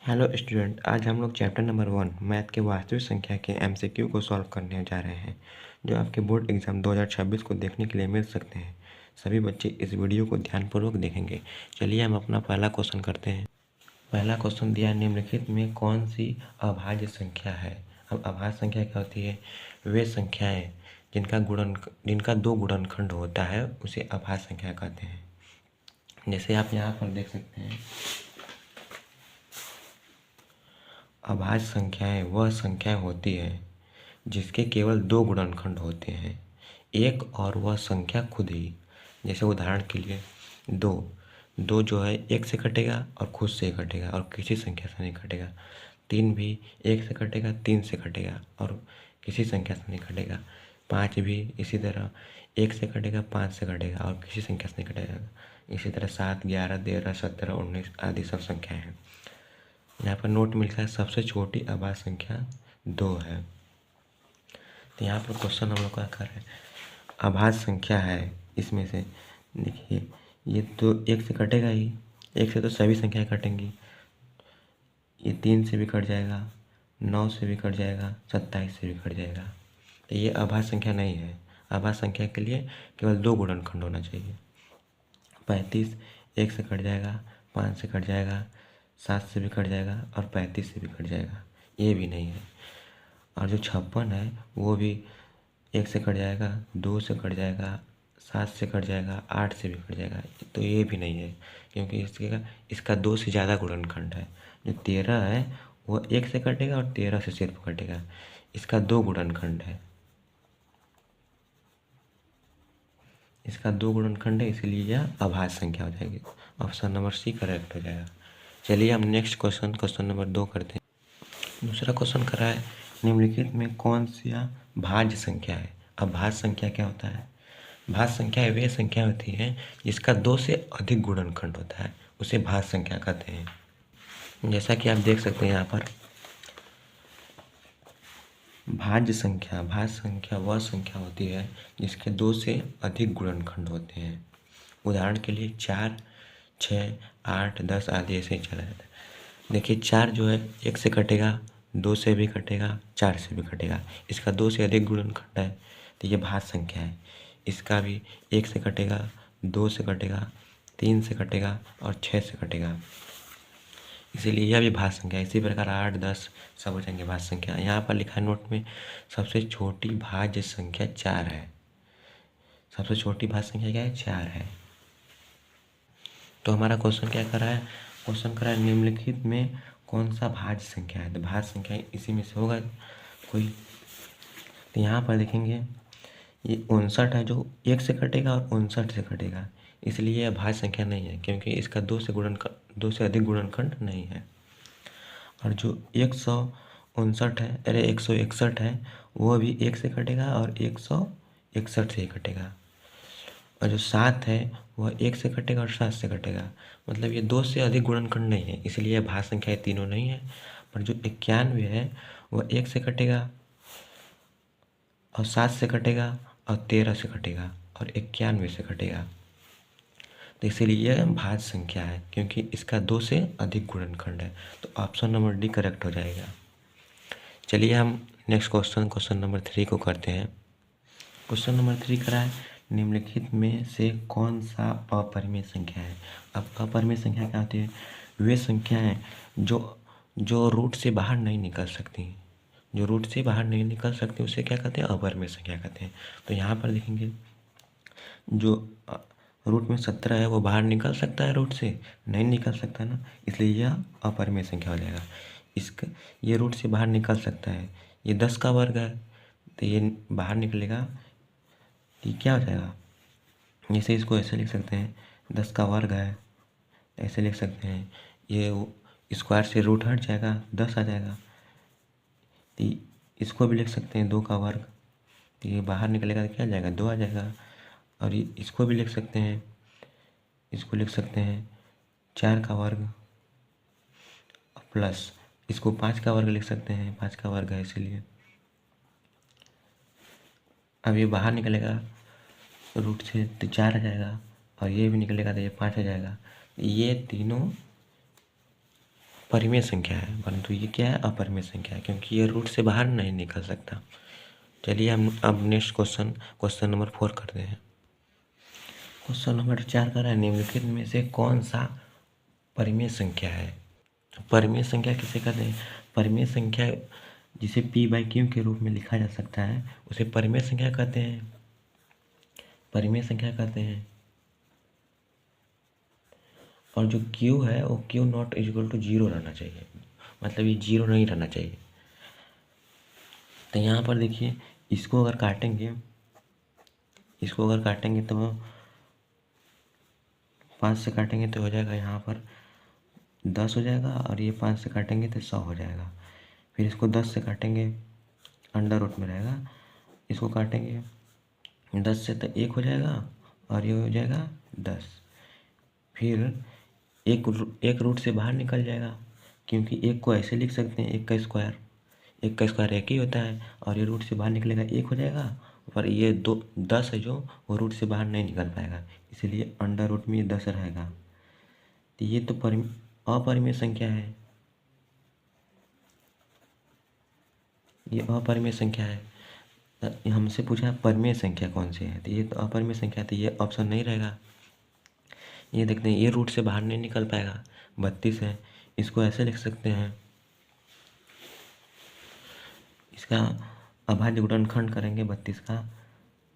Hello student, आज हम लोग चैप्टर नंबर 1 मैथ के वास्तविक संख्या के एमसीक्यू को सॉल्व करने जा रहे हैं, जो आपके बोर्ड एग्जाम 2026 को देखने के लिए मिल सकते हैं। सभी बच्चे इस वीडियो को ध्यानपूर्वक देखेंगे। चलिए हम अपना पहला क्वेश्चन करते हैं। पहला क्वेश्चन दिया है, निम्नलिखित में कौन सी अभाज्य संख्या है। अब अभाज्य संख्या क्या होती है? वे संख्याएँ जिनका 2 गुणनखंड होता है उसे अभाज्य संख्या कहते हैं। जैसे आप यहाँ पर देख सकते हैं, अभाज्य संख्याएँ वह संख्याएँ होती हैं जिसके केवल 2 गुणनखंड होते हैं, एक और वह संख्या खुद ही। जैसे उदाहरण के लिए 2 जो है 1 से कटेगा और खुद से ही कटेगा और किसी संख्या से नहीं कटेगा। 3 भी 1 से कटेगा, 3 से कटेगा और किसी संख्या से नहीं कटेगा। 5 भी इसी तरह 1 से कटेगा, 5 से कटेगा और किसी संख्या से नहीं कटेगा। इसी तरह 7, 11, 13, 17, 19 आदि सब संख्याएँ हैं। यहाँ पर नोट मिलता है सबसे छोटी अभाज्य संख्या 2 है। तो यहाँ पर क्वेश्चन हम लोग का कर है, अभाज्य संख्या है इसमें से, देखिए ये तो 1 से कटेगा ही, 1 से तो सभी संख्याएं कटेंगी। ये 3 से भी कट जाएगा, 9 से भी कट जाएगा, 27 से भी कट जाएगा। तो ये अभाज्य संख्या नहीं है। अभाज्य संख्या के लिए केवल 2 गुणनखंड होना चाहिए। 35 1 से कट जाएगा, 5 से कट जाएगा, 7 से भी कट जाएगा और 35 से भी कट जाएगा, ये भी नहीं है। और जो 56 है वो भी 1 से कट जाएगा, 2 से कट जाएगा, 7 से कट जाएगा, 8 से भी कट जाएगा, तो ये भी नहीं है क्योंकि इसका 2 से ज़्यादा गुणनखंड है। जो 13 है वो 1 से कटेगा और 13 से सिर्फ कटेगा, इसका 2 गुणनखंड है। इसका 2 गुणनखंड है, इसलिए यह अभाज्य संख्या हो जाएगी। ऑप्शन नंबर सी करेक्ट हो जाएगा। चलिए हम नेक्स्ट क्वेश्चन नंबर 2 करते हैं। दूसरा क्वेश्चन करा है, निम्नलिखित में कौन सा भाज्य संख्या है। अब भाज्य संख्या क्या होता है? भाज्य संख्या वे संख्या होती है जिसका 2 से अधिक गुणनखंड होता है, उसे भाज्य संख्या कहते हैं। जैसा कि आप देख सकते हैं यहाँ पर, भाज्य संख्या वह संख्या होती है जिसके 2 से अधिक गुणनखंड होते हैं। उदाहरण के लिए 4, 6, 8, 10 आदि ऐसे ही चला जाता है। देखिए 4 जो है 1 से कटेगा, 2 से भी कटेगा, 4 से भी कटेगा, इसका 2 से अधिक गुणनखंड है तो ये भाज्य संख्या है। इसका भी 1 से कटेगा, 2 से कटेगा, 3 से कटेगा और 6 से कटेगा, इसीलिए यह भी भाज्य संख्या है। इसी प्रकार 8, 10 सब हो जाएंगे भाज्य संख्या। यहाँ पर लिखा है नोट में, सबसे छोटी भाज्य संख्या 4 है। सबसे छोटी भाज्य संख्या क्या है? 4 है। तो हमारा क्वेश्चन क्या कर रहा है? क्वेश्चन कर रहा है निम्नलिखित में कौन सा भाज्य संख्या है। तो भाज्य संख्या इसी में से होगा कोई। तो यहाँ पर देखेंगे ये 59 है, जो 1 से कटेगा और 59 से कटेगा, इसलिए यह भाज्य संख्या नहीं है क्योंकि इसका 2 से अधिक गुणनखंड नहीं है। और जो 159 है, 161 है, वो भी 1 से कटेगा और 161 से ही कटेगा। और जो 7 है वह 1 से कटेगा और 7 से कटेगा, मतलब ये 2 से अधिक गुणनखंड नहीं है, इसलिए भाज्य संख्या तीनों नहीं है। पर जो 91 है वह 1 से कटेगा और 7 से कटेगा और 13 से कटेगा और 91 से कटेगा, तो इसीलिए यह भाज्य संख्या है क्योंकि इसका 2 से अधिक गुणनखंड है। तो ऑप्शन नंबर डी करेक्ट हो जाएगा। चलिए हम नेक्स्ट क्वेश्चन नंबर 3 को करते हैं। क्वेश्चन नंबर 3 करा है, निम्नलिखित में से कौन सा अपरिमेय संख्या है। अब अपरिमेय संख्या क्या होती है? वे संख्याएं जो रूट से बाहर नहीं निकल सकती, जो रूट से बाहर नहीं निकल सकती उसे क्या कहते हैं? अपरिमेय संख्या कहते हैं। तो यहाँ पर देखेंगे जो रूट में 17 है वो बाहर निकल सकता है, रूट से नहीं निकल सकता ना, इसलिए यह अपरिमेय संख्या हो जाएगा। इसका ये रूट से बाहर निकल सकता है, ये 10 का वर्ग है तो ये बाहर निकलेगा, तो ये क्या हो जाएगा? जैसे इसको ऐसे लिख सकते हैं, 10 का वर्ग है, ऐसे लिख सकते हैं, ये स्क्वायर से रूट हट जाएगा, 10 आ जाएगा। तो इसको भी लिख सकते हैं 2 का वर्ग, तो ये बाहर निकलेगा तो क्या आ जाएगा? 2 आ जाएगा। और इसको भी लिख सकते हैं, इसको लिख सकते हैं 4 का वर्ग प्लस इसको 5 का वर्ग लिख सकते हैं, 5 का वर्ग है इसीलिए। अब ये बाहर निकलेगा रूट से तो 4 आ जाएगा और ये भी निकलेगा तो ये 5 आ जाएगा। ये तीनों परिमेय संख्या है, परंतु ये क्या है, अपरिमेय संख्या है, क्योंकि ये रूट से बाहर नहीं निकल सकता। चलिए हम अब नेक्स्ट क्वेश्चन नंबर 4 करते हैं। क्वेश्चन नंबर 4 कर रहा है, निम्नलिखित में से कौन सा परिमेय संख्या है। परिमेय संख्या किसे कहते हैं? परिमेय संख्या जिसे p/q के रूप में लिखा जा सकता है उसे परिमेय संख्या कहते हैं। परिमेय संख्या कहते हैं। और जो q है वो q नॉट इक्वल टू 0 रहना चाहिए, मतलब ये 0 नहीं रहना चाहिए। तो यहाँ पर देखिए, इसको अगर काटेंगे तो 5 से काटेंगे तो हो जाएगा यहाँ पर 10 हो जाएगा, और ये 5 से काटेंगे तो 100 हो जाएगा। फिर इसको 10 से काटेंगे, अंडर रूट में रहेगा, इसको काटेंगे 10 से तो 1 हो जाएगा, और ये हो जाएगा 10। फिर एक रूट से बाहर निकल जाएगा, क्योंकि एक को ऐसे लिख सकते हैं, एक का स्क्वायर एक ही होता है, और ये रूट से बाहर निकलेगा 1 हो जाएगा, पर ये 10 है जो वो रूट से बाहर नहीं निकल पाएगा, इसलिए अंडर रूट में ये 10 रहेगा। तो ये तो अपरिमेय संख्या है, ये अपरिमेय संख्या है। तो हमसे पूछा परिमेय संख्या कौन सी है, तो ये तो अपरिमेय संख्या है, तो ये ऑप्शन नहीं रहेगा। ये देखते हैं, ये रूट से बाहर नहीं निकल पाएगा, 32 है, इसको ऐसे लिख सकते हैं, इसका अभाज्य गुणनखंड करेंगे 32 का,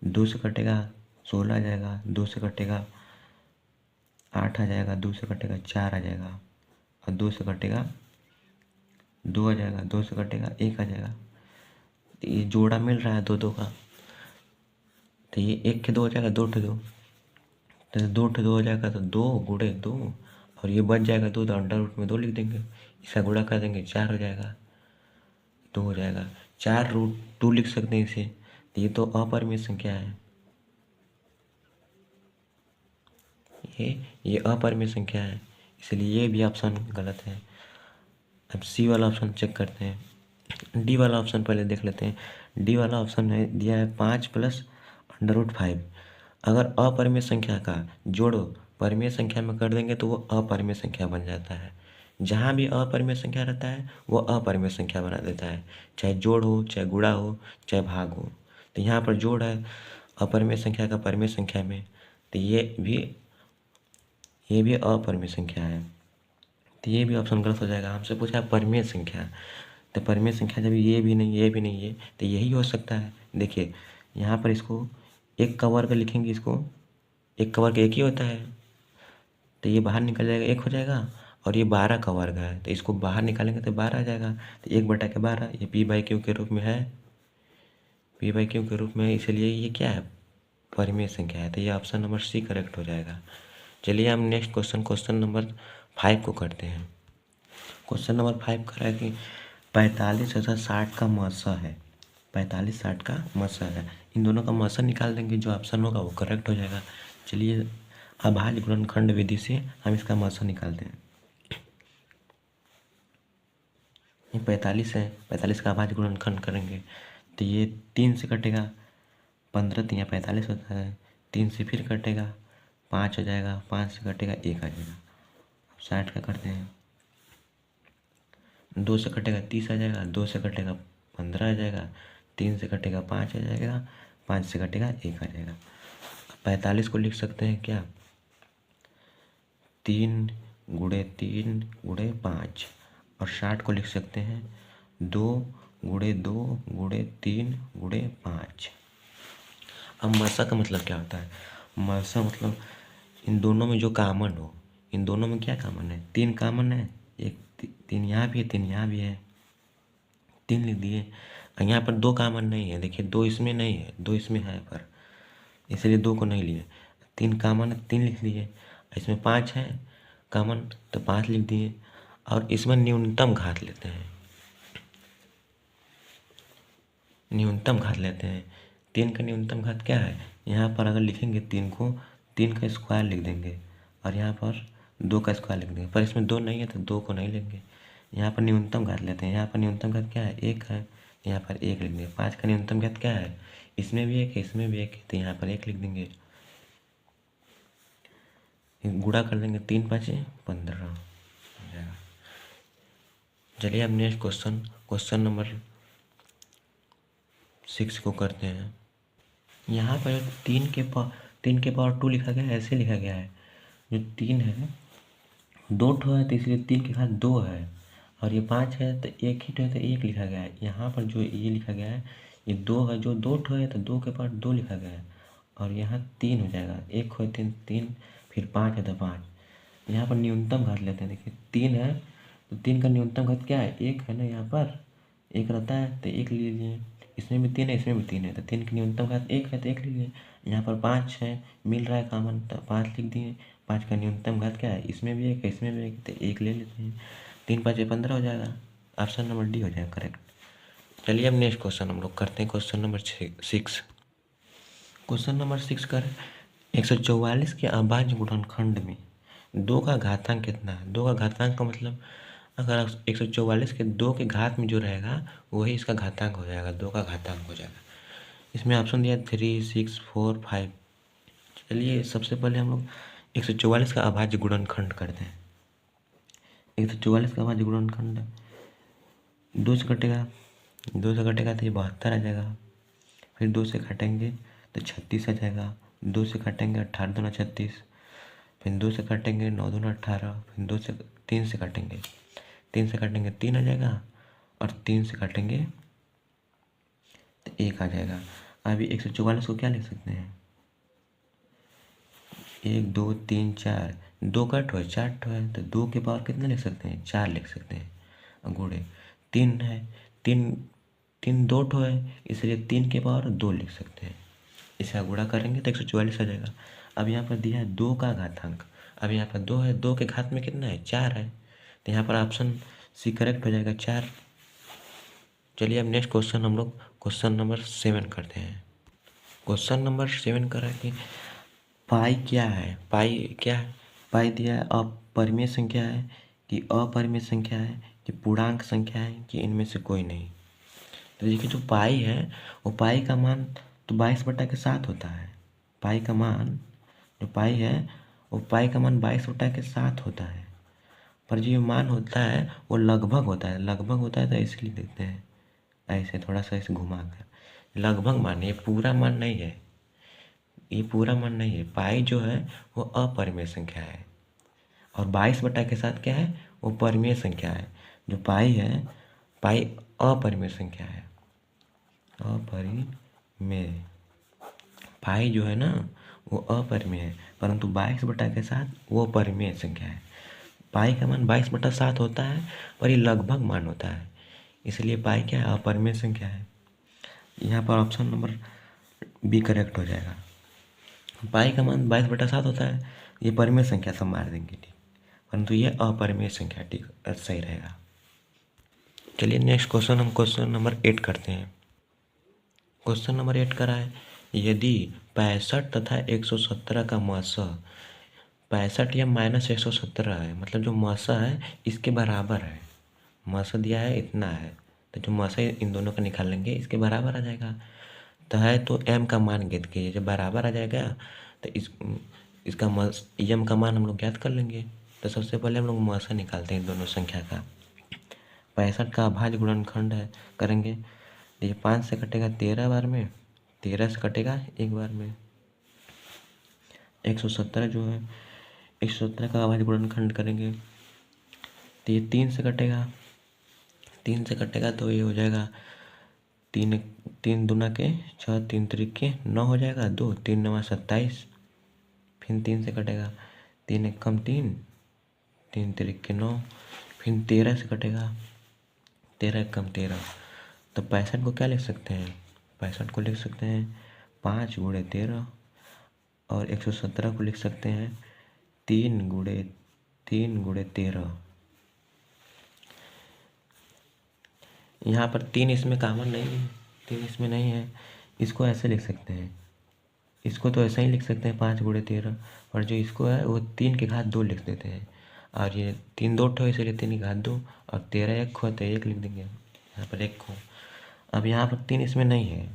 2 से कटेगा 16 आ जाएगा, 2 से कटेगा 8 आ जाएगा, 2 से कटेगा 4 आ जाएगा, और 2 से कटेगा 2 आ जाएगा, 2 से कटेगा 1 आ जाएगा। तो ये जोड़ा मिल रहा है 2 का, तो ये 1 के 2 हो जाएगा, 2 के 2, तो 2 के 2 हो जाएगा, तो 2 गुणे 2, और ये बच जाएगा 2, तो अंडर रूट में 2 लिख देंगे, इसका गुणा कर देंगे 4 हो जाएगा, 2 हो जाएगा, 4√2 लिख सकते हैं इसे। तो ये तो अपरिमेय संख्या है, ये अपरिमेय संख्या है, इसलिए ये भी ऑप्शन गलत है। अब सी वाला ऑप्शन चेक करते हैं। डी वाला ऑप्शन पहले देख लेते हैं। डी वाला ऑप्शन है दिया है 5 + √5। अगर अपरिमेय संख्या का जोड़ परिमेय संख्या में कर देंगे तो वो अपरिमेय संख्या बन जाता है। जहाँ भी अपरिमेय संख्या रहता है वो अपरिमेय संख्या बना देता है, चाहे जोड़ हो, चाहे गुणा हो, चाहे भाग हो। तो यहाँ पर जोड़ है अपरिमेय संख्या का परिमेय संख्या में, तो ये भी अपरिमेय संख्या है, तो ये भी ऑप्शन गलत हो जाएगा। हमसे पूछा है परिमेय संख्या, तो परिमेय संख्या जब ये भी नहीं है तो यही हो सकता है। देखिए यहाँ पर इसको 1 का वर्ग लिखेंगे, इसको 1 का वर्ग 1 ही होता है, तो ये बाहर निकल जाएगा 1 हो जाएगा, और ये 12 का वर्ग है, तो इसको बाहर निकालेंगे तो 12 आ जाएगा, तो 1/12 ये p/q के रूप में है, p/q के रूप में, इसलिए ये क्या है, परिमेय संख्या है। तो ये ऑप्शन नंबर सी करेक्ट हो जाएगा। चलिए हम नेक्स्ट क्वेश्चन नंबर 5 को करते हैं। क्वेश्चन नंबर 5 कर रहा है कि 45 तथा 60 का मसा है, 45-60 का मसा है, इन दोनों का मसा निकाल देंगे, जो ऑप्शन होगा वो करेक्ट हो जाएगा। चलिए अभाज्य गुणनखंड विधि से हम इसका मसा निकालते हैं। ये 45 है, 45 का अभाज्य गुणनखंड करेंगे तो ये 3 से कटेगा, 15 3 45 होता है, 3 से फिर कटेगा 5 हो जाएगा, 5 से कटेगा 1 आ जाएगा। अब 60 का करते हैं, 2 से कटेगा 30 आ जाएगा, 2 से कटेगा 15 आ जाएगा, 3 से कटेगा 5 आ जाएगा, 5 से कटेगा 1 आ जाएगा। 45 को लिख सकते हैं क्या, 3 × 3 × 5, और 60 को लिख सकते हैं 2 × 2 × 3 × 5। अब मसा का मतलब क्या होता है, मसा मतलब इन दोनों में जो कामन हो, इन दोनों में क्या कामन है, 3 कामन है, एक 3 यहाँ भी है, 3 यहाँ भी है, 3 लिख दिए। यहाँ पर 2 कामन नहीं है, देखिए 2 इसमें नहीं है, 2 इसमें है, पर इसलिए 2 को नहीं लिए। 3 कामन है, 3 लिख दिए, इसमें 5 है कामन तो 5 लिख दिए, और इसमें न्यूनतम घात लेते हैं, न्यूनतम घात लेते हैं। 3 का न्यूनतम घात क्या है, यहाँ पर अगर लिखेंगे 3 को, 3 का स्क्वायर लिख देंगे, और यहाँ पर 2 का स्क्वायर लिख देंगे, पर इसमें 2 नहीं है तो 2 को नहीं लेंगे। यहाँ पर न्यूनतम घात लेते हैं, यहाँ पर न्यूनतम घात क्या है, 1 है, यहाँ पर 1 लिख देंगे। 5 का न्यूनतम घात क्या है, इसमें भी 1 है, इसमें भी 1 है, तो यहाँ पर 1 लिख देंगे। गुणा कर देंगे, 3 × 5 = 15 हो जाएगा। चलिए अब नेक्स्ट क्वेश्चन नंबर 6 को करते हैं। यहाँ पर 3 के पावर 2 लिखा गया है, ऐसे लिखा गया है। जो 3 है 2 ठो है तो इसलिए 3 के घात 2 है, और ये 5 है तो 1 ही ठो है तो 1 लिखा गया है। यहाँ पर जो ये लिखा गया है ये 2 है, जो 2 ठो है तो 2 के पावर 2 लिखा गया है, और यहाँ 3 हो जाएगा। 1 हो 3, फिर 5 है तो 5। यहाँ पर न्यूनतम घात लेते हैं। देखिए 3 है तो 3 का न्यूनतम घात क्या है, 1 है ना। यहाँ पर 1 रहता है तो 1 ले लीजिए। इसमें भी 3 है, इसमें भी 3 है, तो 3 की न्यूनतम घात 1 है तो 1 ले लीजिए। यहाँ पर 5 है, मिल रहा है कॉमन तो 5 लिख दिए। 5 का न्यूनतम घात क्या है, इसमें भी 1 है, इसमें भी 1 तो 1 ले लेते हैं। 3 5 15 हो जाएगा। ऑप्शन नंबर डी हो जाएगा करेक्ट। चलिए अब नेक्स्ट क्वेश्चन हम लोग करते हैं। Question number 6। क्वेश्चन नंबर 6 कर 144 के अभाज्य गुणनखंड में 2 का घातांक कितना है। 2 का घातांक का मतलब अगर 144 के 2 के घात में जो रहेगा वही इसका घातांक हो जाएगा, 2 का घातांक हो जाएगा। इसमें ऑप्शन दिया 3 6 4 5। चलिए सबसे पहले हम लोग 144 का अभाज्य गुणनखंड करते हैं। 144 का अभाज्य गुणनखंड 2 से कटेगा, 2 से कटेगा तो ये 72 आ जाएगा। फिर 2 से काटेंगे तो 36 आ जाएगा। 2 से काटेंगे 18 दूना 36, फिर 2 से काटेंगे 9 दूना 18, फिर 3 से काटेंगे 3 आ जाएगा, और 3 से काटेंगे तो 1 आ जाएगा। अभी 144 को क्या लिख सकते हैं, 1 2 3 4, 2 का ठो है 4 ठो है तो 2 के पावर कितना लिख सकते हैं, 4 लिख सकते हैं। और गुणे 3 है, 3 2 ठो है इसलिए 3 के पावर 2 लिख सकते हैं। इसका गुणा करेंगे तो 144 आ जाएगा। अब यहाँ पर दिया है 2 का घातांक। अब यहाँ पर 2 है, 2 के घात में कितना है, 4 है, तो यहाँ पर ऑप्शन सी करेक्ट हो जाएगा 4। चलिए अब नेक्स्ट क्वेश्चन हम लोग क्वेश्चन नंबर 7 करते हैं। क्वेश्चन नंबर 7 कर रहा है कि पाई क्या है। पाई क्या है, पाई दिया है अपरिमेय संख्या है कि अपरिमेय संख्या है कि पूर्णांक संख्या है कि इनमें से कोई नहीं। तो देखिए जो पाई है वो पाई का मान तो 22/7 होता है। पाई का मान जो पाई है वो पाई का मान 22/7 होता है। पर जो मान होता है वो लगभग होता है, लगभग होता है तो इसलिए देते हैं ऐसे थोड़ा सा इसे घुमा कर। लगभग मान, ये पूरा मान नहीं है, ये पूरा मान नहीं है। पाई जो है वो अपरिमेय संख्या है, और 22/7 क्या है, वो परिमेय संख्या है। जो पाई है, पाई अपरिमेय संख्या है, अपरिमेय। पाई जो है ना वो अपरिमेय है, परंतु 22/7 वो परिमेय संख्या है। पाई का मान 22/7 होता है पर ये लगभग मान होता है, इसलिए पाई क्या है, अपरिमेय संख्या है। यहाँ पर ऑप्शन नंबर बी करेक्ट हो जाएगा। पाई का मान 22/7 होता है, ये परिमेय संख्या सब मार देंगे ठीक, परंतु ये अपरिमेय संख्या ठीक सही रहेगा। चलिए नेक्स्ट क्वेश्चन हम क्वेश्चन नंबर 8 करते हैं। क्वेश्चन नंबर 8 करा है यदि 65 तथा 117 का मसह 65 या -117 है, मतलब जो मसह है इसके बराबर है। मसह दिया है इतना है तो जो मसह इन दोनों का निकाल लेंगे इसके बराबर आ जाएगा। तो है तो m का मान ज्ञात कीजिए। जब बराबर आ जाएगा तो इसका m का मान हम लोग ज्ञात कर लेंगे। तो सबसे पहले हम लोग मसह निकालते हैं इन दोनों संख्या का। 65 का अभाज्य गुणनखंड है करेंगे, ये 5 से कटेगा 13 बार में, 13 से कटेगा 1 बार में। 117 जो है 117 का अभाज्य गुणनखंड करेंगे तो ये 3 से कटेगा, 3 से कटेगा तो ये हो जाएगा 3 दूना के 6, 3 त्रिक के 9 हो जाएगा, 2 3 9 27। फिर 3 से कटेगा, 3 एक कम 3, 3 त्रिक के 9, फिर 13 से कटेगा, 13 एक कम 13। तो 65 को क्या लिख सकते हैं, 65 को लिख सकते हैं 5 गुणे 13, और 117 को लिख सकते हैं 3 गुणे 13। यहाँ पर 3 इसमें कॉमन नहीं है, 3 इसमें नहीं है, इसको ऐसे लिख सकते हैं, इसको तो ऐसा ही लिख सकते हैं 5 गुणे 13, और जो इसको है वो 3 के घात 2 लिख देते हैं। और ये 3 2 ठो इसलिए 3 के घात 2, और 13 एक खो तो 1 लिख देंगे, यहाँ पर 1 खो। अब यहाँ पर 3 इसमें नहीं है,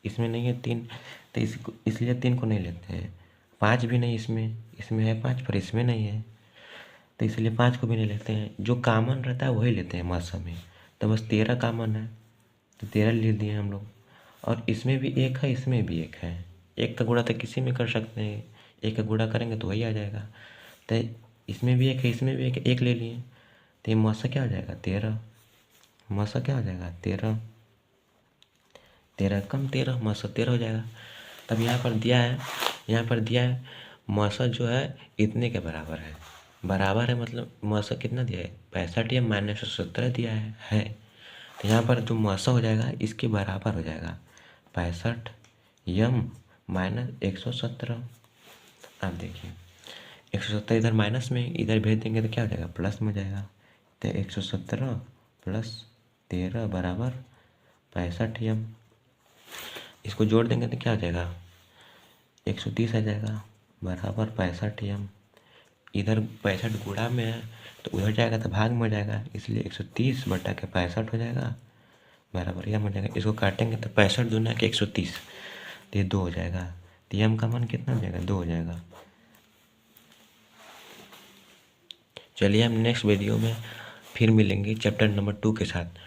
इसमें नहीं है 3, तो इसलिए 3 को नहीं लेते हैं। 5 भी नहीं इसमें है 5 पर इसमें नहीं है, तो इसलिए 5 को भी नहीं लेते हैं, जो कॉमन रहता है वही लेते हैं मासा में। तो बस 13 कॉमन है तो 13 ले लिए हम लोग। और इसमें भी 1 है, इसमें भी 1 है। 1 का गुणा तो किसी में कर सकते हैं, 1 का गुणा करेंगे तो वही आ जाएगा। तो इसमें भी 1 है, इसमें भी 1 है, 1 ले लिए। तो ये मासा क्या हो जाएगा 13, मासा क्या हो जाएगा 13, 13 कम 13, मासा 13 हो जाएगा। तब यहाँ पर दिया है, यहाँ पर दिया है मासा जो है इतने के बराबर है। बराबर है मतलब मासा कितना दिया है 65 या -117 दिया है। तो यहाँ पर जो मासा हो जाएगा इसके बराबर हो जाएगा 65 यम -117। अब देखिए 117 इधर माइनस में, इधर भेज देंगे तो क्या हो जाएगा प्लस में हो जाएगा। तो 117 प्लस 13 बराबर 65 यम। इसको जोड़ देंगे तो क्या हो जाएगा 130 आ जाएगा बराबर 65 यम। इधर 65 गुणा में है तो उधर जाएगा तो भाग में हो जाएगा, इसलिए 130 बटा के 65 हो जाएगा बराबर यम हो जाएगा। इसको काटेंगे तो 65 दूना के 130, तो ये 2 हो जाएगा। तो यम का मान कितना हो जाएगा 2 हो जाएगा। चलिए हम नेक्स्ट वीडियो में फिर मिलेंगे चैप्टर नंबर 2 के साथ।